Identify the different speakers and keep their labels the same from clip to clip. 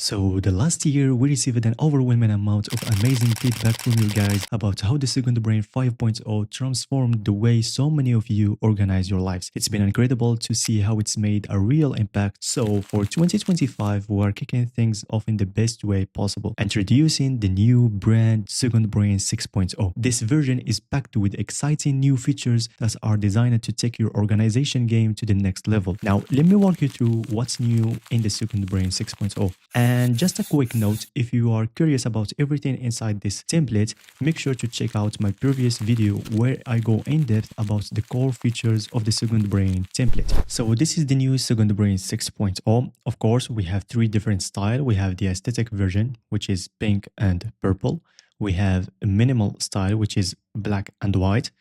Speaker 1: So the last year, we received an overwhelming amount of amazing feedback from you guys about how the Second Brain 5.0 transformed the way so many of you organize your lives. It's been incredible to see how it's made a real impact. So for 2025, we are kicking things off in the best way possible, introducing the new brand Second Brain 6.0. This version is packed with exciting new features that are designed to take your organization game to the next level. Now, let me walk you through what's new in the Second Brain 6.0. And just a quick note, if you are curious about everything inside this template, make sure to check out my previous video where I go in depth about the core features of the Second Brain template. So this is the new Second Brain 6.0. Of course, we have three different styles. We have the aesthetic version, which is pink and purple. We have a minimal style, which is black and white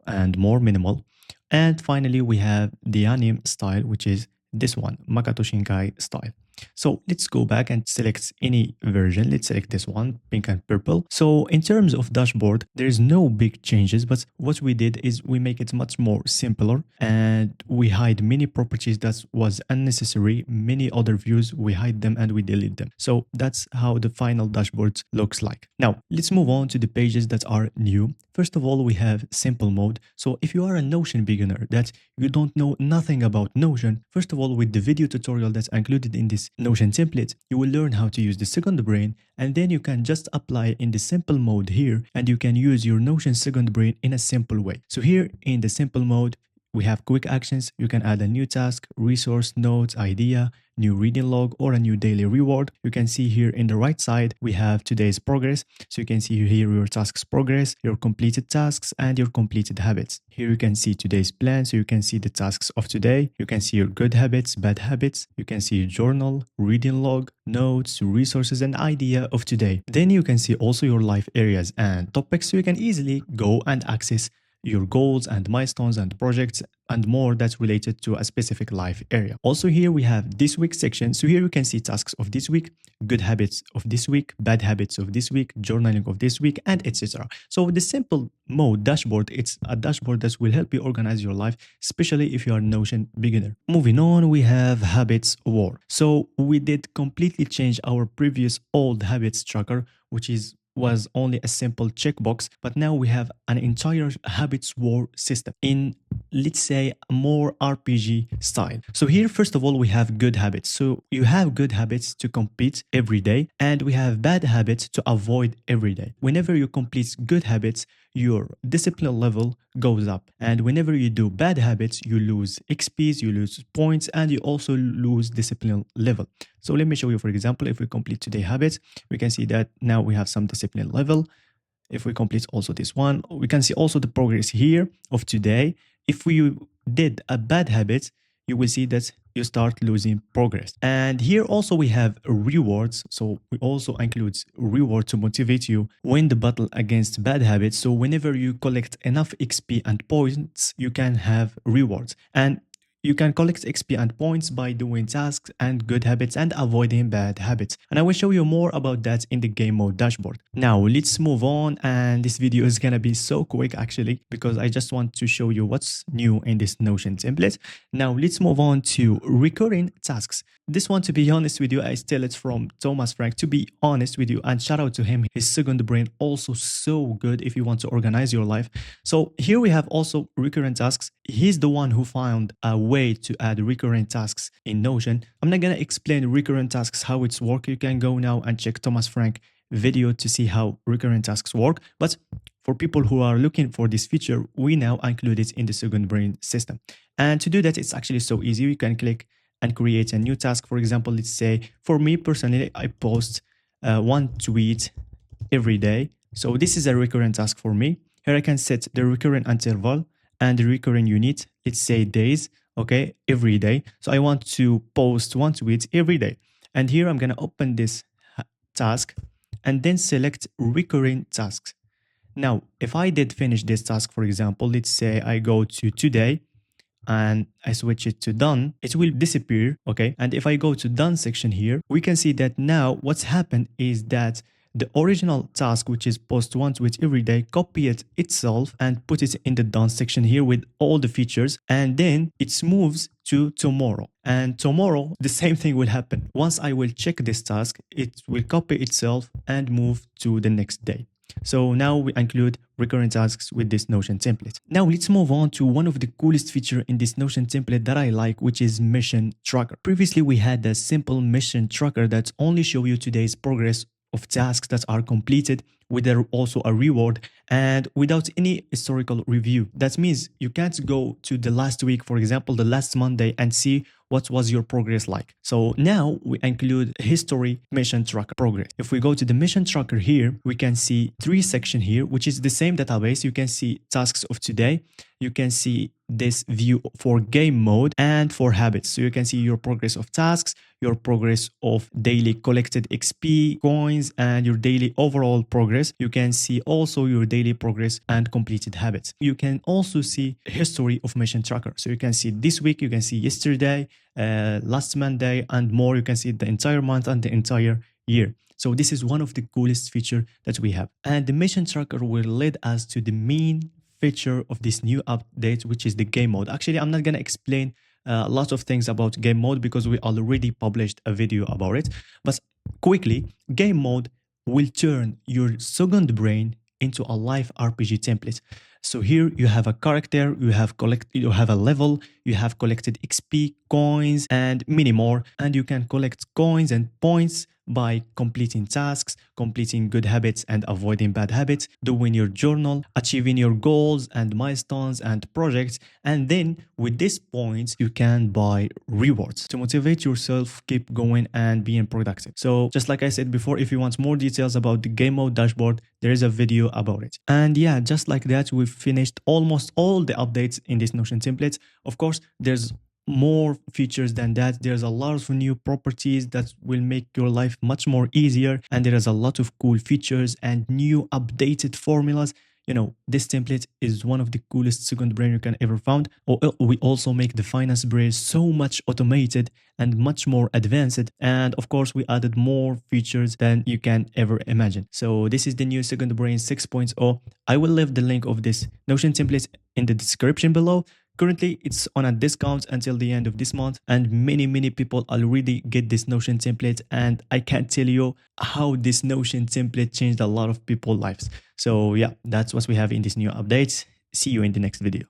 Speaker 1: and more minimal. And finally, we have the anime style, which is this one, Makoto Shinkai style. So let's go back and select any version. Let's select this one, pink and purple. So in terms of dashboard, there's no big changes, but what we did is we make it much more simpler and we hide many properties that was unnecessary. Many other views, we hide them and we delete them. So that's how the final dashboard looks like. Now, let's move on to the pages that are new. First of all, we have simple mode. So if you are a Notion beginner that you don't know nothing about Notion, first of all, with the video tutorial that's included in this Notion template, you will learn how to use the Second Brain, and then you can just apply in the simple mode here, and you can use your Notion Second Brain in a simple way. So here in the simple mode, we have quick actions. You can add a new task, resource, notes, idea, new reading log, or a new daily reward. You can see here in the right side, we have today's progress. So you can see here your tasks progress, your completed tasks, and your completed habits. Here you can see today's plan. So you can see the tasks of today. You can see your good habits, bad habits. You can see your journal, reading log, notes, resources, and idea of today. Then you can see also your life areas and topics. So you can easily go and access your goals and milestones and projects and more that's related to a specific life area. Also here we have this week section. So here you can see tasks of this week, good habits of this week, bad habits of this week, journaling of this week, and etc. So the simple mode dashboard, it's a dashboard that will help you organize your life, especially if you are a Notion beginner. Moving on, we have habits war. So we did completely change our previous old habits tracker, which was only a simple checkbox, but now we have an entire habits war system in, let's say, a more RPG style. So here, first of all, we have good habits. So you have good habits to complete every day, and we have bad habits to avoid every day. Whenever you complete good habits, your discipline level goes up. And whenever you do bad habits, you lose XPs, you lose points, and you also lose discipline level. So let me show you, for example, if we complete today habits, we can see that now we have some discipline level. If we complete also this one, we can see also the progress here of today. If we did a bad habit, you will see that you start losing progress. And here also we have rewards. So we also include reward to motivate you win the battle against bad habits. So whenever you collect enough XP and points, you can have rewards. And you can collect XP and points by doing tasks and good habits and avoiding bad habits. And I will show you more about that in the game mode dashboard. Now let's move on, and this video is gonna be so quick actually because I just want to show you what's new in this Notion template. Now let's move on to recurring tasks. This one, to be honest with you, I steal it from Thomas Frank, to be honest with you, and shout out to him. His Second Brain also so good if you want to organize your life. So here we have also recurrent tasks. He's the one who found a way to add recurrent tasks in Notion. I'm not gonna explain recurrent tasks, how it's work. You can go now and check Thomas Frank video to see how recurrent tasks work. But for people who are looking for this feature, we now include it in the Second Brain system. And to do that, it's actually so easy. You can click and create a new task. For example, let's say for me personally, I post one tweet every day. So this is a recurrent task for me. Here I can set the recurrent interval and the recurring unit, let's say days, okay, every day. So I want to post one tweet every day. And here I'm gonna open this task and then select recurring tasks. Now, if I did finish this task, for example, let's say I go to today and I switch it to done, it will disappear, okay? And if I go to done section here, we can see that now what's happened is that the original task, which is post one tweet every day, copy it itself and put it in the done section here with all the features, and then it moves to tomorrow. And tomorrow, the same thing will happen. Once I will check this task, it will copy itself and move to the next day. So now we include recurrent tasks with this Notion template. Now let's move on to one of the coolest feature in this Notion template that I like, which is mission tracker. Previously, we had a simple mission tracker that only show you today's progress of tasks that are completed with also a reward and without any historical review. That means you can't go to the last week, for example, the last Monday, and see what was your progress like. So now we include history mission tracker progress. If we go to the mission tracker here, we can see three sections here, which is the same database. You can see tasks of today. You can see this view for game mode and for habits. So you can see your progress of tasks, your progress of daily collected XP, coins, and your daily overall progress. You can see also your daily progress and completed habits. You can also see history of mission tracker. So you can see this week, you can see yesterday, last Monday, and more. You can see the entire month and the entire year. So this is one of the coolest feature that we have. And the mission tracker will lead us to the main feature of this new update, which is the game mode. Actually, I'm not going to explain lots of things about game mode because we already published a video about it. But quickly, game mode will turn your second brain into a live RPG template. So here you have a character, you have a level, you have collected XP, coins, and many more. And you can collect coins and points by completing tasks, completing good habits and avoiding bad habits, doing your journal, achieving your goals and milestones and projects. And then with these points, you can buy rewards to motivate yourself, keep going and being productive. So just like I said before, if you want more details about the game mode dashboard, there is a video about it. And yeah, just like that, we've finished almost all the updates in this Notion template. Of course, there's more features than that. There's a lot of new properties that will make your life much more easier, and there is a lot of cool features and new updated formulas. You know, this template is one of the coolest second brain you can ever found. We also make the finance brain so much automated and much more advanced. And of course, we added more features than you can ever imagine. So this is the new second brain 6.0. I will leave the link of this Notion template in the description below. Currently, it's on a discount until the end of this month, and many people already get this Notion template, and I can't tell you how this Notion template changed a lot of people's lives. So yeah, that's what we have in this new update. See you in the next video.